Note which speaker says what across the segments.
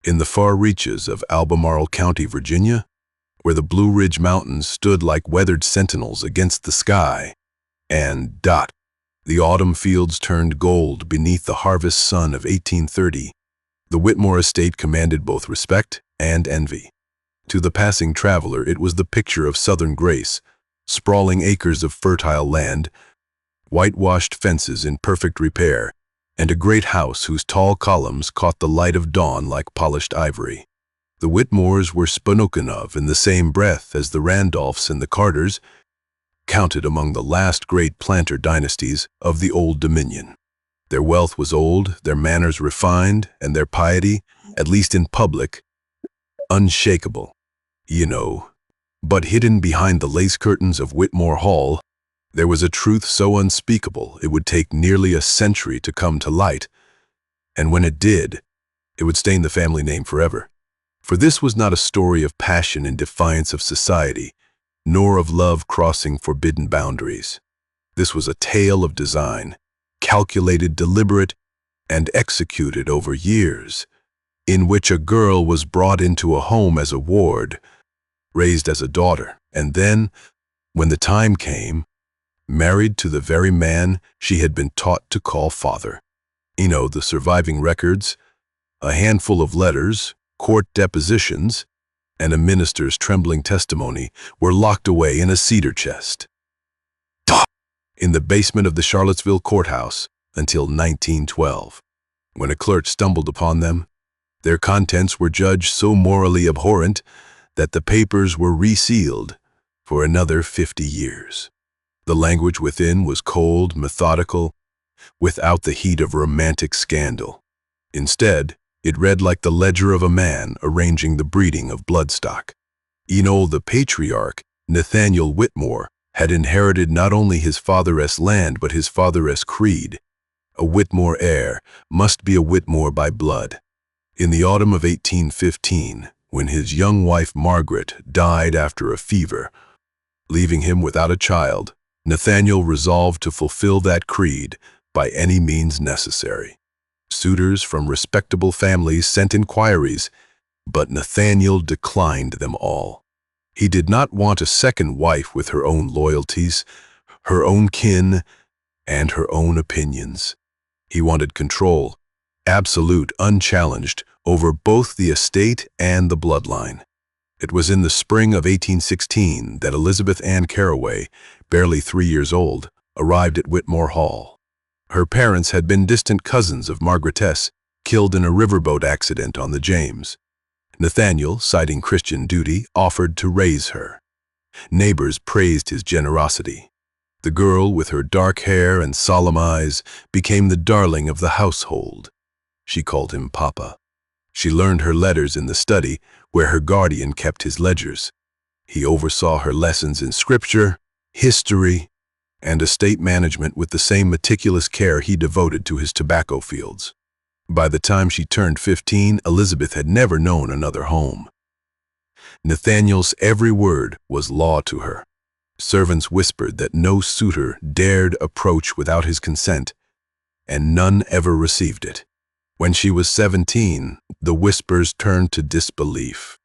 Speaker 1: In the far reaches of Albemarle County, Virginia, where the Blue Ridge Mountains stood like weathered sentinels against the sky, and the autumn fields turned gold beneath the harvest sun of 1830, the Whitmore estate commanded both respect and envy. To the passing traveler, it was the picture of Southern grace, sprawling acres of fertile land, whitewashed fences in perfect repair, and a great house whose tall columns caught the light of dawn like polished ivory. The Whitmores were spoken of in the same breath as the Randolphs and the Carters, counted among the last great planter dynasties of the Old Dominion. Their wealth was old, their manners refined, and their piety, at least in public, unshakable. But hidden behind the lace curtains of Whitmore Hall, there was a truth so unspeakable it would take nearly a century to come to light, and when it did, it would stain the family name forever. For this was not a story of passion in defiance of society, nor of love crossing forbidden boundaries. This was a tale of design, calculated, deliberate, and executed over years, in which a girl was brought into a home as a ward, raised as a daughter, and then, when the time came, married to the very man she had been taught to call father. The surviving records, a handful of letters, court depositions, and a minister's trembling testimony were locked away in a cedar chest in the basement of the Charlottesville courthouse until 1912. When a clerk stumbled upon them, their contents were judged so morally abhorrent that the papers were resealed for another 50 years. The language within was cold, methodical, without the heat of romantic scandal. Instead, it read like the ledger of a man arranging the breeding of bloodstock. The patriarch, Nathaniel Whitmore, had inherited not only his father's land but his father's creed. A Whitmore heir must be a Whitmore by blood. In the autumn of 1815, when his young wife Margaret died after a fever, leaving him without a child, Nathaniel resolved to fulfill that creed by any means necessary. Suitors from respectable families sent inquiries, but Nathaniel declined them all. He did not want a second wife with her own loyalties, her own kin, and her own opinions. He wanted control, absolute, unchallenged, over both the estate and the bloodline. It was in the spring of 1816 that Elizabeth Ann Carraway, barely 3 years old, arrived at Whitmore Hall. Her parents had been distant cousins of Margaretess, killed in a riverboat accident on the James. Nathaniel, citing Christian duty, offered to raise her. Neighbors praised his generosity. The girl, with her dark hair and solemn eyes, became the darling of the household. She called him Papa. She learned her letters in the study, where her guardian kept his ledgers. He oversaw her lessons in scripture, history, and estate management with the same meticulous care he devoted to his tobacco fields. By the time she turned 15, Elizabeth had never known another home. Nathaniel's every word was law to her. Servants whispered that no suitor dared approach without his consent, and none ever received it. When she was 17, the whispers turned to disbelief.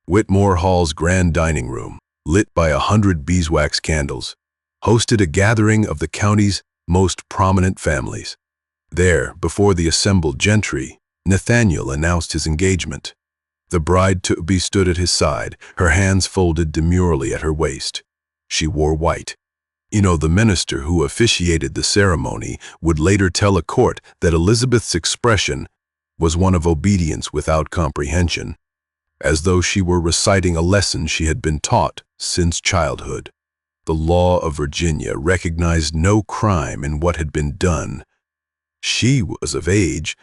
Speaker 1: Whitmore Hall's grand dining room, lit by 100 beeswax candles, hosted a gathering of the county's most prominent families. There, before the assembled gentry, Nathaniel announced his engagement. The bride-to-be stood at his side, her hands folded demurely at her waist. She wore white. The minister who officiated the ceremony would later tell a court that Elizabeth's expression was one of obedience without comprehension, as though she were reciting a lesson she had been taught since childhood. The law of Virginia recognized no crime in what had been done. She was of age,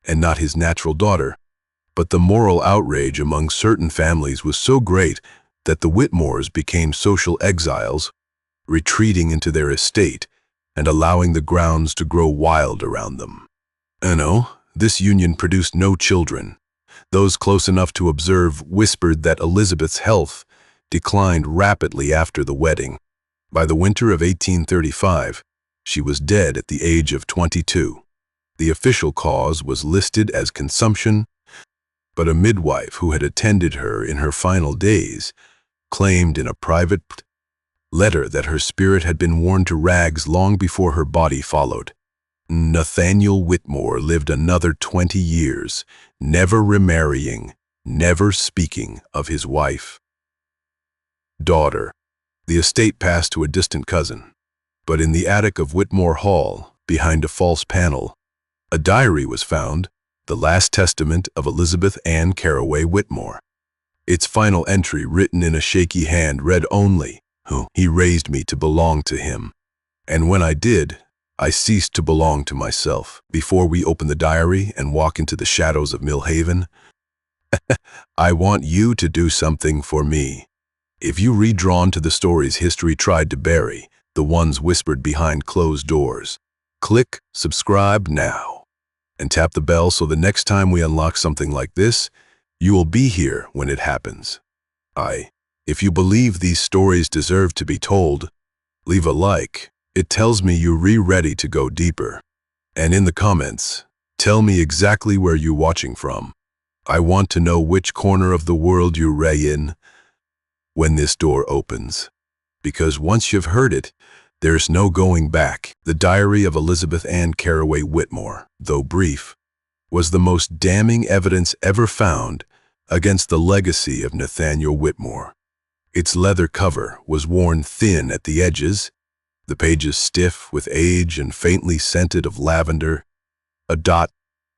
Speaker 1: and not his natural daughter, but the moral outrage among certain families was so great that the Whitmores became social exiles, retreating into their estate and allowing the grounds to grow wild around them. This union produced no children. Those close enough to observe whispered that Elizabeth's health declined rapidly after the wedding. By the winter of 1835, she was dead at the age of 22. The official cause was listed as consumption, but a midwife who had attended her in her final days claimed in a private letter that her spirit had been worn to rags long before her body followed. Nathaniel Whitmore lived another 20 years, never remarrying, never speaking of his wife. Daughter. The estate passed to a distant cousin, but in the attic of Whitmore Hall, behind a false panel, a diary was found, the last testament of Elizabeth Ann Caraway Whitmore. Its final entry, written in a shaky hand, read only, "He raised me to belong to him. And when I did, I ceased to belong to myself." Before we open the diary and walk into the shadows of Millhaven, I want you to do something for me. If you read drawn to the stories history tried to bury, the ones whispered behind closed doors, click subscribe now and tap the bell so the next time we unlock something like this, you will be here when it happens. If you believe these stories deserve to be told, leave a like. It tells me you're ready to go deeper. And in the comments, tell me exactly where you're watching from. I want to know which corner of the world you're in when this door opens. Because once you've heard it, there's no going back. The diary of Elizabeth Ann Caraway Whitmore, though brief, was the most damning evidence ever found against the legacy of Nathaniel Whitmore. Its leather cover was worn thin at the edges, the pages stiff with age and faintly scented of lavender, a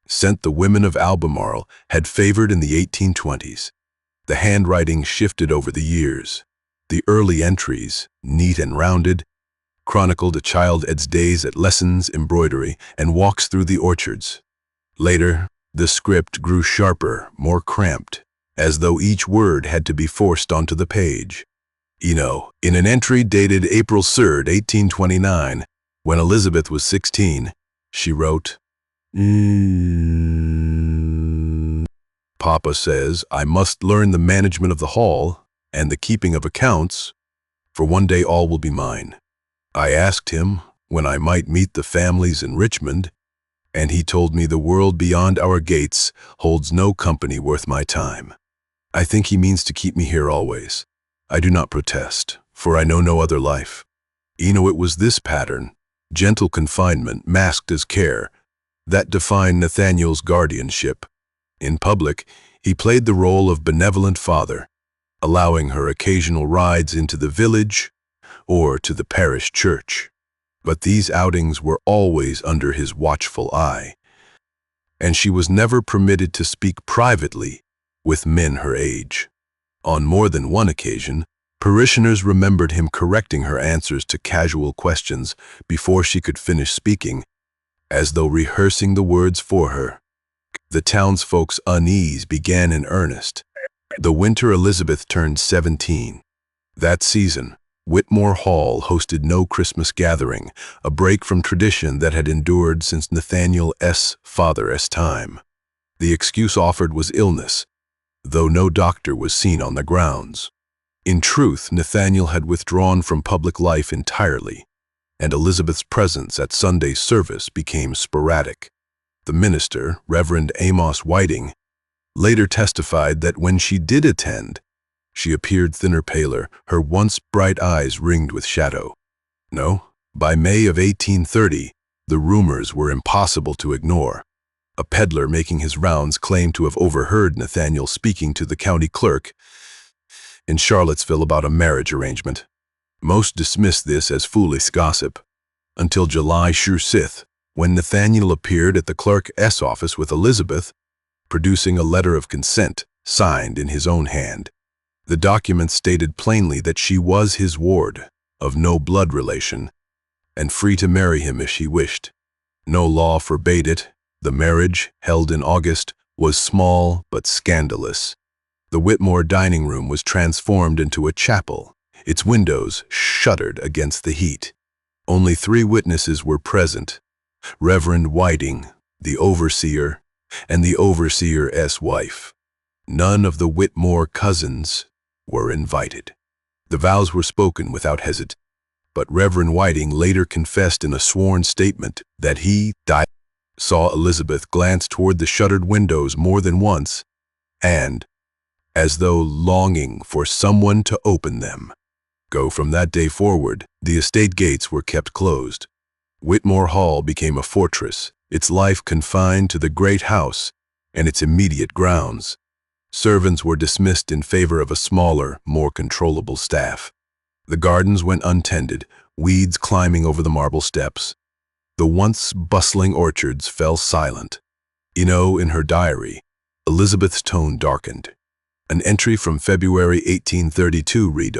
Speaker 1: scent the women of Albemarle had favored in the 1820s. The handwriting shifted over the years. The early entries, neat and rounded, chronicled a child Ed's days at lessons, embroidery, and walks through the orchards. Later, the script grew sharper, more cramped, as though each word had to be forced onto the page. In an entry dated April 3rd, 1829, when Elizabeth was 16, she wrote, "Papa says I must learn the management of the hall and the keeping of accounts, for one day all will be mine. I asked him when I might meet the families in Richmond, and he told me the world beyond our gates holds no company worth my time. I think he means to keep me here always. I do not protest, for I know no other life." It was this pattern, gentle confinement masked as care, that defined Nathaniel's guardianship. In public, he played the role of benevolent father, allowing her occasional rides into the village or to the parish church. But these outings were always under his watchful eye, and she was never permitted to speak privately with men her age. On more than one occasion, parishioners remembered him correcting her answers to casual questions before she could finish speaking, as though rehearsing the words for her. The townsfolk's unease began in earnest. The winter Elizabeth turned 17. That season, Whitmore Hall hosted no Christmas gathering, a break from tradition that had endured since Nathaniel's father's time. The excuse offered was illness, though no doctor was seen on the grounds. In truth, Nathaniel had withdrawn from public life entirely, and Elizabeth's presence at Sunday service became sporadic. The minister, Reverend Amos Whiting, later testified that when she did attend, she appeared thinner, paler, her once bright eyes ringed with shadow. By May of 1830, the rumors were impossible to ignore. A peddler making his rounds claimed to have overheard Nathaniel speaking to the county clerk in Charlottesville about a marriage arrangement. Most dismissed this as foolish gossip, until July 6th, when Nathaniel appeared at the clerk's office with Elizabeth, producing a letter of consent signed in his own hand. The document stated plainly that she was his ward, of no blood relation, and free to marry him if she wished. No law forbade it. The marriage, held in August, was small but scandalous. The Whitmore dining room was transformed into a chapel, its windows shuttered against the heat. Only 3 witnesses were present: Reverend Whiting, the overseer, and the overseer's wife. None of the Whitmore cousins were invited. The vows were spoken without hesitation, but Reverend Whiting later confessed in a sworn statement that he saw Elizabeth glance toward the shuttered windows more than once, and, as though longing for someone to open them. From that day forward, the estate gates were kept closed. Whitmore Hall became a fortress, its life confined to the great house and its immediate grounds. Servants were dismissed in favor of a smaller, more controllable staff. The gardens went untended, weeds climbing over the marble steps. The once bustling orchards fell silent. In her diary, Elizabeth's tone darkened. An entry from February 1832 read,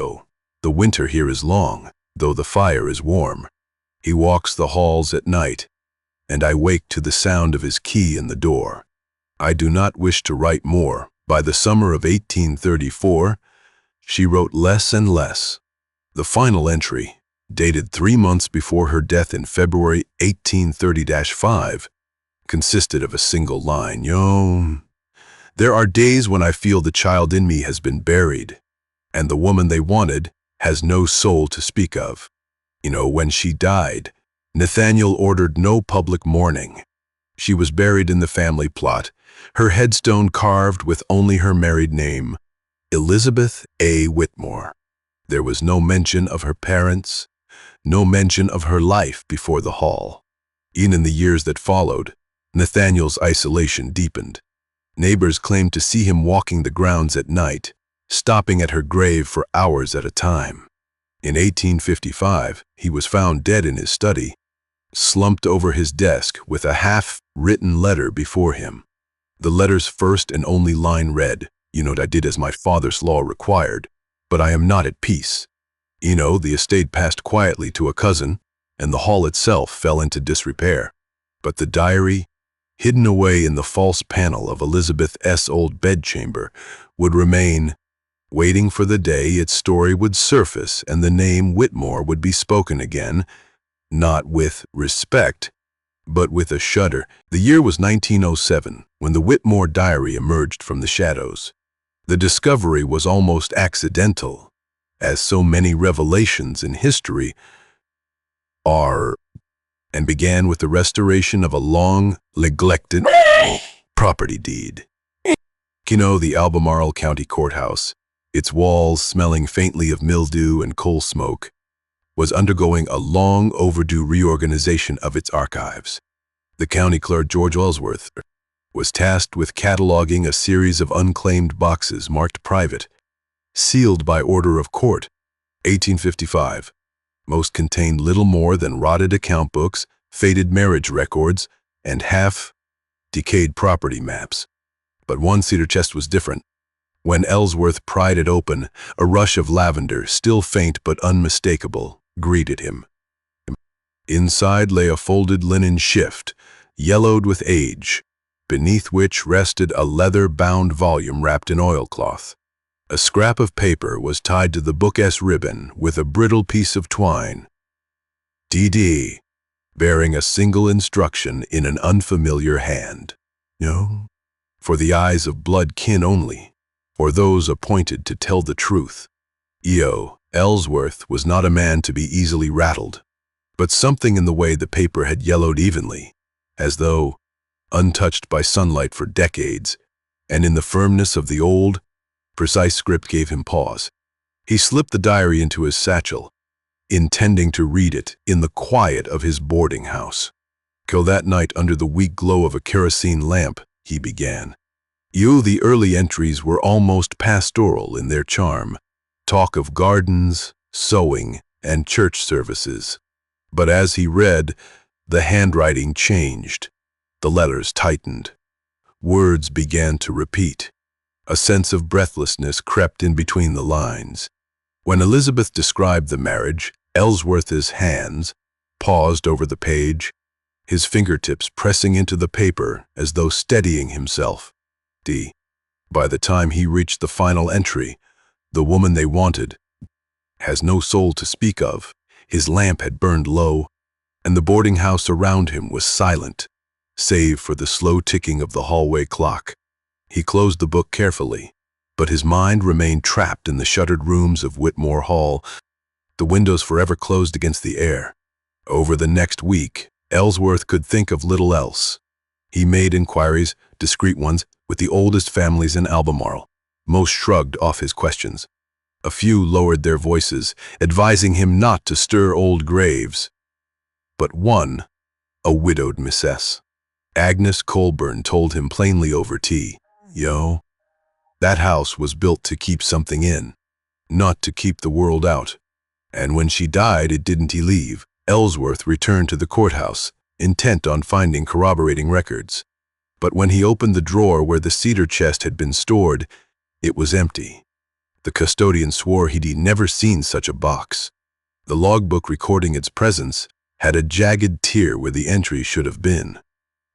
Speaker 1: "The winter here is long, though the fire is warm. He walks the halls at night, and I wake to the sound of his key in the door." I do not wish to write more. By the summer of 1834, she wrote less and less. The final entry, dated 3 months before her death in February 1830-5, consisted of a single line. There are days when I feel the child in me has been buried, and the woman they wanted has no soul to speak of. When she died, Nathaniel ordered no public mourning. She was buried in the family plot, her headstone carved with only her married name, Elizabeth A. Whitmore. There was no mention of her parents, no mention of her life before the hall. Even in the years that followed, Nathaniel's isolation deepened. Neighbors claimed to see him walking the grounds at night, stopping at her grave for hours at a time. In 1855, he was found dead in his study, slumped over his desk with a half-written letter before him. The letter's first and only line read, "I did as my father's law required, but I am not at peace." The estate passed quietly to a cousin, and the hall itself fell into disrepair. But the diary, hidden away in the false panel of Elizabeth's old bedchamber, would remain, waiting for the day its story would surface and the name Whitmore would be spoken again, not with respect, but with a shudder. The year was 1907, when the Whitmore diary emerged from the shadows. The discovery was almost accidental, as so many revelations in history are, and began with the restoration of a long-neglected property deed. The Albemarle County Courthouse, its walls smelling faintly of mildew and coal smoke, was undergoing a long-overdue reorganization of its archives. The county clerk, George Ellsworth, was tasked with cataloging a series of unclaimed boxes marked private, sealed by order of court. 1855. Most contained little more than rotted account books, faded marriage records, and half-decayed property maps. But one cedar chest was different. When Ellsworth pried it open, a rush of lavender, still faint but unmistakable, greeted him. Inside lay a folded linen shift, yellowed with age, beneath which rested a leather-bound volume wrapped in oilcloth. A scrap of paper was tied to the book's ribbon with a brittle piece of twine. D.D., bearing a single instruction in an unfamiliar hand. No, for the eyes of blood kin only, or those appointed to tell the truth. E.O. Ellsworth was not a man to be easily rattled, but something in the way the paper had yellowed evenly, as though untouched by sunlight for decades, and in the firmness of the old, precise script gave him pause. He slipped the diary into his satchel, intending to read it in the quiet of his boarding house. That night, under the weak glow of a kerosene lamp, he began. The early entries were almost pastoral in their charm, talk of gardens, sewing, and church services. But as he read, the handwriting changed. The letters tightened. Words began to repeat. A sense of breathlessness crept in between the lines. When Elizabeth described the marriage, Ellsworth's hands paused over the page, his fingertips pressing into the paper as though steadying himself. By the time he reached the final entry, "The woman they wanted has no soul to speak of," his lamp had burned low, and the boarding house around him was silent, save for the slow ticking of the hallway clock. He closed the book carefully, but his mind remained trapped in the shuttered rooms of Whitmore Hall, the windows forever closed against the air. Over the next week, Ellsworth could think of little else. He made inquiries, discreet ones, with the oldest families in Albemarle. Most shrugged off his questions. A few lowered their voices, advising him not to stir old graves. But one, a widowed Mrs. Agnes Colburn, told him plainly over tea, "Yo, that house was built to keep something in, not to keep the world out. And when she died, it didn't leave." Ellsworth returned to the courthouse, intent on finding corroborating records. But when he opened the drawer where the cedar chest had been stored, it was empty. The custodian swore he'd never seen such a box. The logbook recording its presence had a jagged tear where the entry should have been.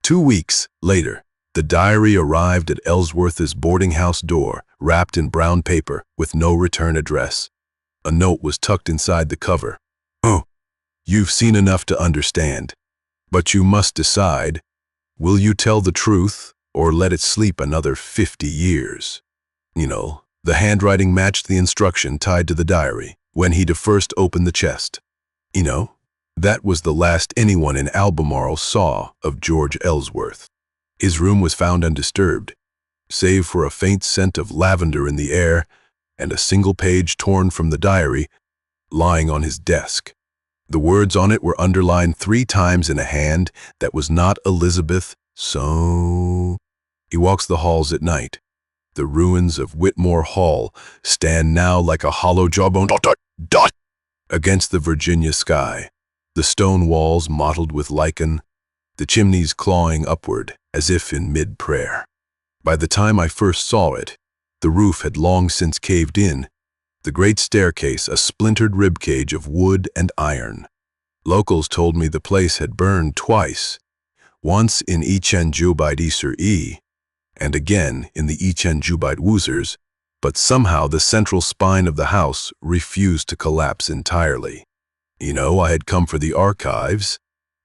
Speaker 1: 2 weeks later, the diary arrived at Ellsworth's boarding house door, wrapped in brown paper with no return address. A note was tucked inside the cover. "Oh, you've seen enough to understand. But you must decide, will you tell the truth or let it sleep another 50 years? The handwriting matched the instruction tied to the diary when he'd first opened the chest. That was the last anyone in Albemarle saw of George Ellsworth. His room was found undisturbed, save for a faint scent of lavender in the air and a single page torn from the diary lying on his desk. The words on it were underlined 3 times in a hand that was not Elizabeth. So he walks the halls at night. The ruins of Whitmore Hall stand now like a hollow jawbone against the Virginia sky, the stone walls mottled with lichen, the chimneys clawing upward as if in mid-prayer. By the time I first saw it, the roof had long since caved in, the great staircase a splintered ribcage of wood and iron. Locals told me the place had burned twice, once in Echenjubite-sur-E, and again in the Echenjubite-Woozers, but somehow the central spine of the house refused to collapse entirely. I had come for the archives,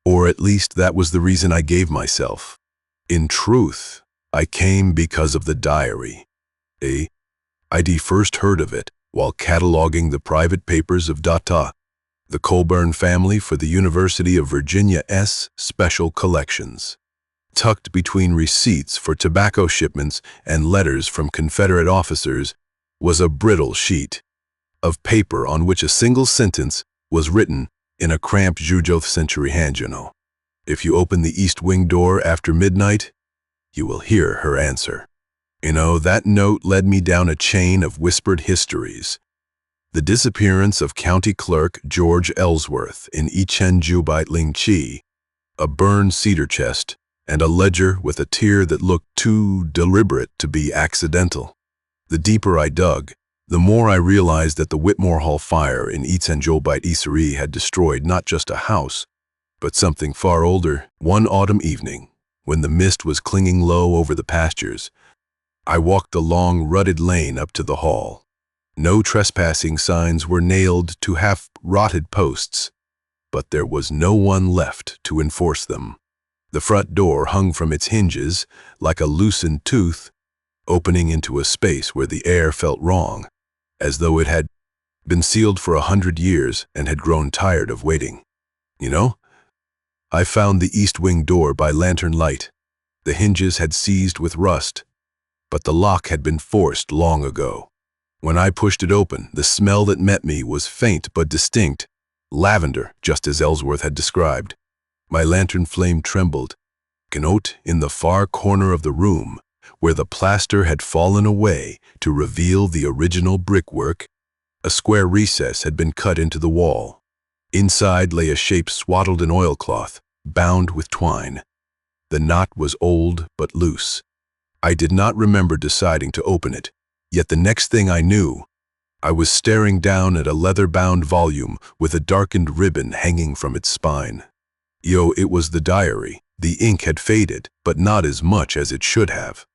Speaker 1: or at least that was the reason I gave myself. In truth, I came because of the diary. I'd first heard of it while cataloging the private papers of the Colburn family for the University of Virginia's Special Collections. Tucked between receipts for tobacco shipments and letters from Confederate officers was a brittle sheet of paper on which a single sentence was written in a cramped 19th century hand. "If you open the east wing door after midnight, you will hear her answer." That note led me down a chain of whispered histories. The disappearance of County Clerk George Ellsworth in Echenjubite-Lingchi, a burned cedar chest, and a ledger with a tear that looked too deliberate to be accidental. The deeper I dug, the more I realized that the Whitmore Hall fire in Echenjubite-Sur-E had destroyed not just a house, but something far older. One autumn evening, when the mist was clinging low over the pastures, I walked the long, rutted lane up to the hall. No trespassing signs were nailed to half-rotted posts, but there was no one left to enforce them. The front door hung from its hinges like a loosened tooth, opening into a space where the air felt wrong, as though it had been sealed for 100 years and had grown tired of waiting. I found the east wing door by lantern light. The hinges had seized with rust, but the lock had been forced long ago. When I pushed it open, the smell that met me was faint but distinct, lavender, just as Ellsworth had described. My lantern flame trembled. In the far corner of the room, where the plaster had fallen away to reveal the original brickwork, a square recess had been cut into the wall. Inside lay a shape swaddled in oilcloth, bound with twine. The knot was old but loose. I did not remember deciding to open it, yet the next thing I knew, I was staring down at a leather-bound volume with a darkened ribbon hanging from its spine. It was the diary. The ink had faded, but not as much as it should have.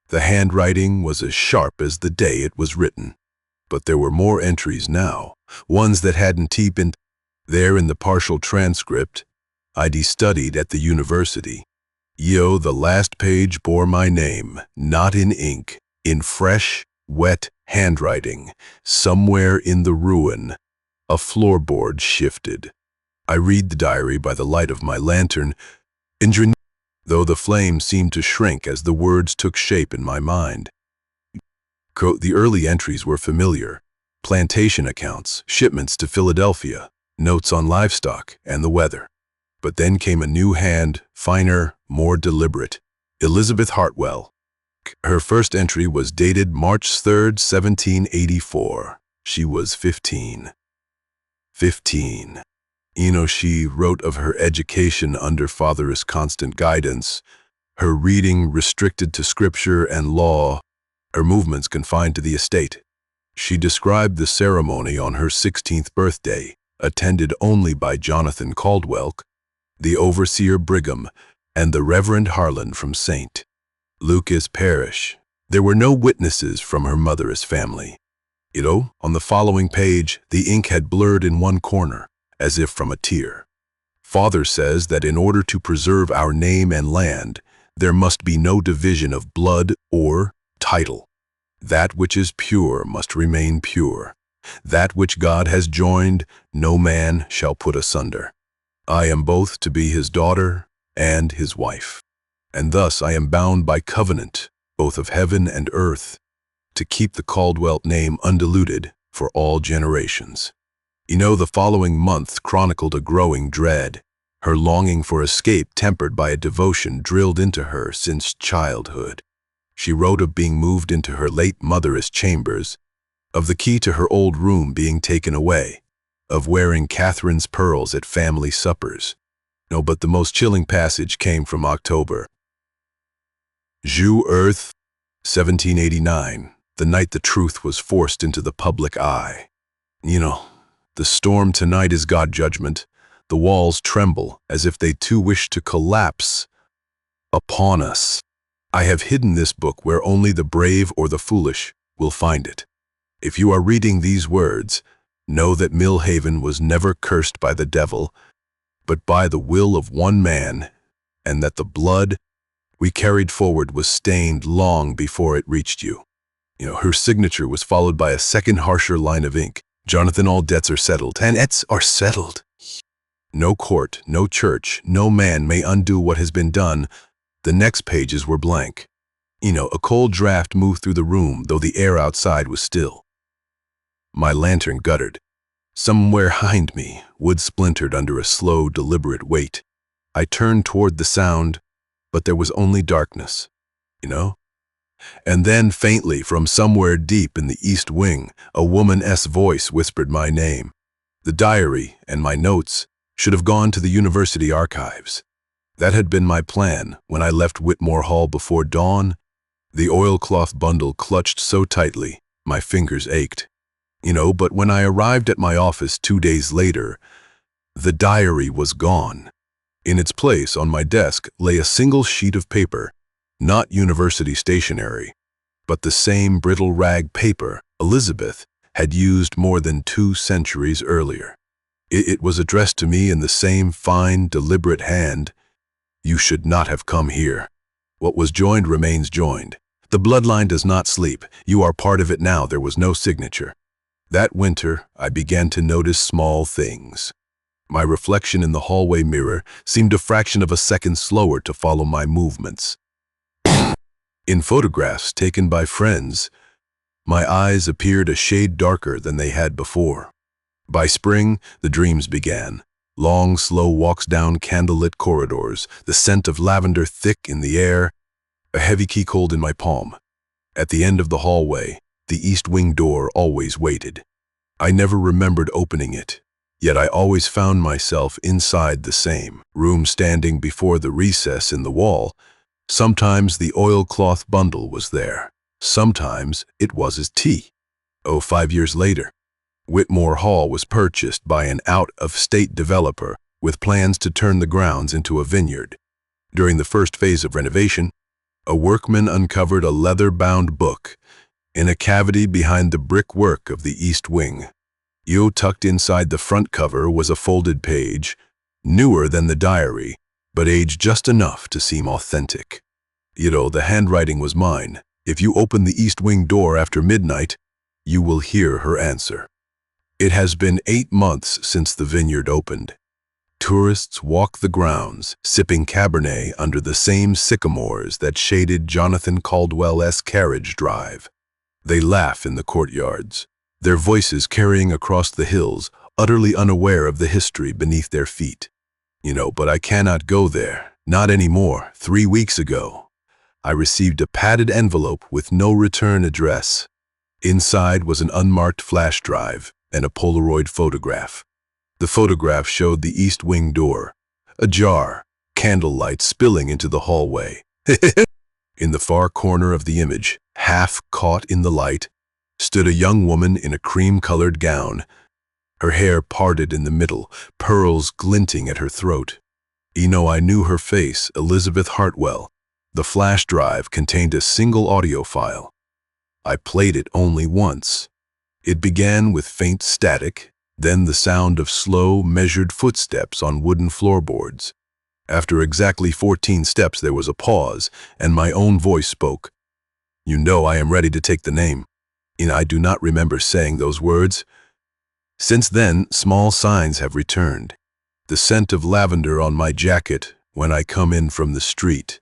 Speaker 1: The handwriting was as sharp as the day it was written. But there were more entries now, ones that hadn't been there in the partial transcript I'd studied at the university. The last page bore my name, not in ink, in fresh, wet handwriting. Somewhere in the ruin, a floorboard shifted. I read the diary by the light of my lantern. though the flame seemed to shrink as the words took shape in my mind. The early entries were familiar: plantation accounts, shipments to Philadelphia, notes on livestock and the weather. But then came a new hand, finer, more deliberate. Elizabeth Hartwell. Her first entry was dated March 3rd, 1784. She was 15. 15. She wrote of her education under father's constant guidance, her reading restricted to scripture and law, her movements confined to the estate. She described the ceremony on her 16th birthday, attended only by Jonathan Caldwell, the overseer Brigham, and the Reverend Harlan from St. Lucas Parish. There were no witnesses from her mother's family. On the following page, the ink had blurred in one corner, as if from a tear. Father says that in order to preserve our name and land, there must be no division of blood or title. That which is pure must remain pure. That which God has joined, no man shall put asunder. I am both to be his daughter and his wife. And thus I am bound by covenant, both of heaven and earth, to keep the Caldwell name undiluted for all generations. The following month chronicled a growing dread, her longing for escape tempered by a devotion drilled into her since childhood. She wrote of being moved into her late mother's chambers, of the key to her old room being taken away, of wearing Catherine's pearls at family suppers. But the most chilling passage came from October. June Earth, 1789, the night the truth was forced into the public eye. The storm tonight is God's judgment. The walls tremble as if they too wish to collapse upon us. I have hidden this book where only the brave or the foolish will find it. If you are reading these words, know that Millhaven was never cursed by the devil, but by the will of one man, and that the blood we carried forward was stained long before it reached you. Her signature was followed by a second harsher line of ink. Jonathan, all debts are settled. And debts are settled. No court, no church, no man may undo what has been done. The next pages were blank. A cold draft moved through the room, though the air outside was still. My lantern guttered. Somewhere behind me, wood splintered under a slow, deliberate weight. I turned toward the sound, but there was only darkness. And then, faintly, from somewhere deep in the east wing, a woman's voice whispered my name. The diary and my notes should have gone to the university archives. That had been my plan when I left Whitmore Hall before dawn. The oilcloth bundle clutched so tightly, my fingers ached. But when I arrived at my office 2 days later, the diary was gone. In its place on my desk lay a single sheet of paper, not university stationery, but the same brittle rag paper Elizabeth had used more than 2 centuries earlier. It was addressed to me in the same fine, deliberate hand. You should not have come here. What was joined remains joined. The bloodline does not sleep. You are part of it now. There was no signature. That winter, I began to notice small things. My reflection in the hallway mirror seemed a fraction of a second slower to follow my movements. In photographs taken by friends, my eyes appeared a shade darker than they had before. By spring, the dreams began. Long, slow walks down candlelit corridors, the scent of lavender thick in the air, a heavy key cold in my palm. At the end of the hallway, the east wing door always waited. I never remembered opening it, yet I always found myself inside the same room, standing before the recess in the wall. Sometimes the oilcloth bundle was there. Sometimes it was his tea. 5 years later, Whitmore Hall was purchased by an out-of-state developer with plans to turn the grounds into a vineyard. During the first phase of renovation, a workman uncovered a leather-bound book in a cavity behind the brickwork of the east wing. Tucked inside the front cover was a folded page, newer than the diary, but aged just enough to seem authentic. The handwriting was mine. If you open the east wing door after midnight, you will hear her answer. It has been 8 months since the vineyard opened. Tourists walk the grounds, sipping Cabernet under the same sycamores that shaded Jonathan Caldwell's carriage drive. They laugh in the courtyards, their voices carrying across the hills, utterly unaware of the history beneath their feet. But I cannot go there, not anymore. 3 weeks ago, I received a padded envelope with no return address. Inside was an unmarked flash drive and a Polaroid photograph. The photograph showed the east wing door, ajar, candlelight spilling into the hallway. In the far corner of the image, half caught in the light, stood a young woman in a cream-colored gown, her hair parted in the middle, pearls glinting at her throat. I knew her face, Elizabeth Hartwell. The flash drive contained a single audio file. I played it only once. It began with faint static, then the sound of slow, measured footsteps on wooden floorboards. After exactly 14 steps, there was a pause, and my own voice spoke. I am ready to take the name. I do not remember saying those words. Since then, small signs have returned. The scent of lavender on my jacket when I come in from the street.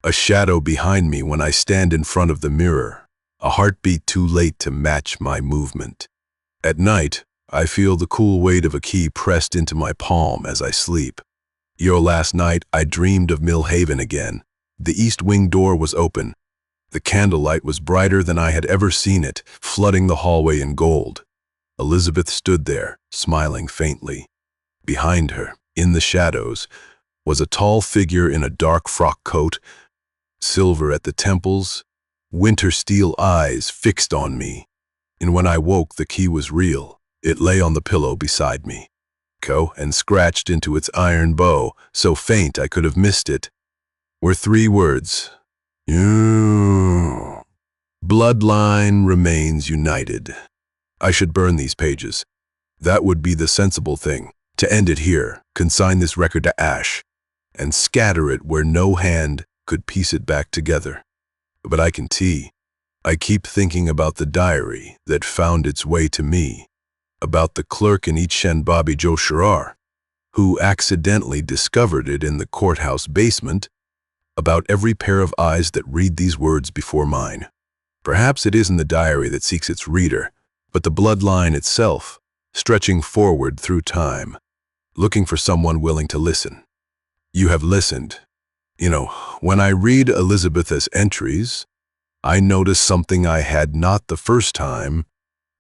Speaker 1: A shadow behind me when I stand in front of the mirror. A heartbeat too late to match my movement. At night, I feel the cool weight of a key pressed into my palm as I sleep. Last night, I dreamed of Mill Haven again. The east wing door was open. The candlelight was brighter than I had ever seen it, flooding the hallway in gold. Elizabeth stood there, smiling faintly. Behind her, in the shadows, was a tall figure in a dark frock coat, silver at the temples, winter steel eyes fixed on me. And when I woke, the key was real. It lay on the pillow beside me, and scratched into its iron bow, so faint I could have missed it, were 3 words. Bloodline remains united. I should burn these pages. That would be the sensible thing, to end it here, consign this record to ash, and scatter it where no hand could piece it back together. But I keep thinking about the diary that found its way to me, about the clerk in Itchen Bobby Joe Sherrar, who accidentally discovered it in the courthouse basement, about every pair of eyes that read these words before mine. Perhaps it isn't the diary that seeks its reader, but the bloodline itself, stretching forward through time, looking for someone willing to listen. You have listened. When I read Elizabeth's entries, I notice something I had not the first time.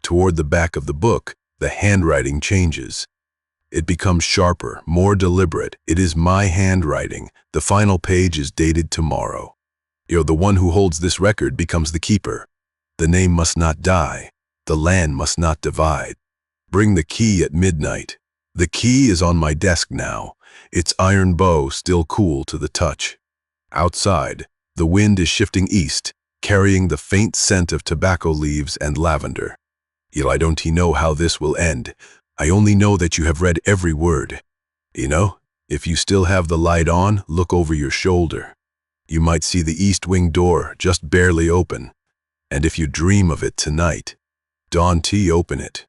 Speaker 1: Toward the back of the book, the handwriting changes. It becomes sharper, more deliberate. It is my handwriting. The final page is dated tomorrow. The one who holds this record becomes the keeper. The name must not die. The land must not divide. Bring the key at midnight. The key is on my desk now, its iron bow still cool to the touch. Outside, the wind is shifting east, carrying the faint scent of tobacco leaves and lavender. I don't know how this will end. I only know that you have read every word. If you still have the light on, look over your shoulder. You might see the east wing door just barely open. And if you dream of it tonight, don't open it.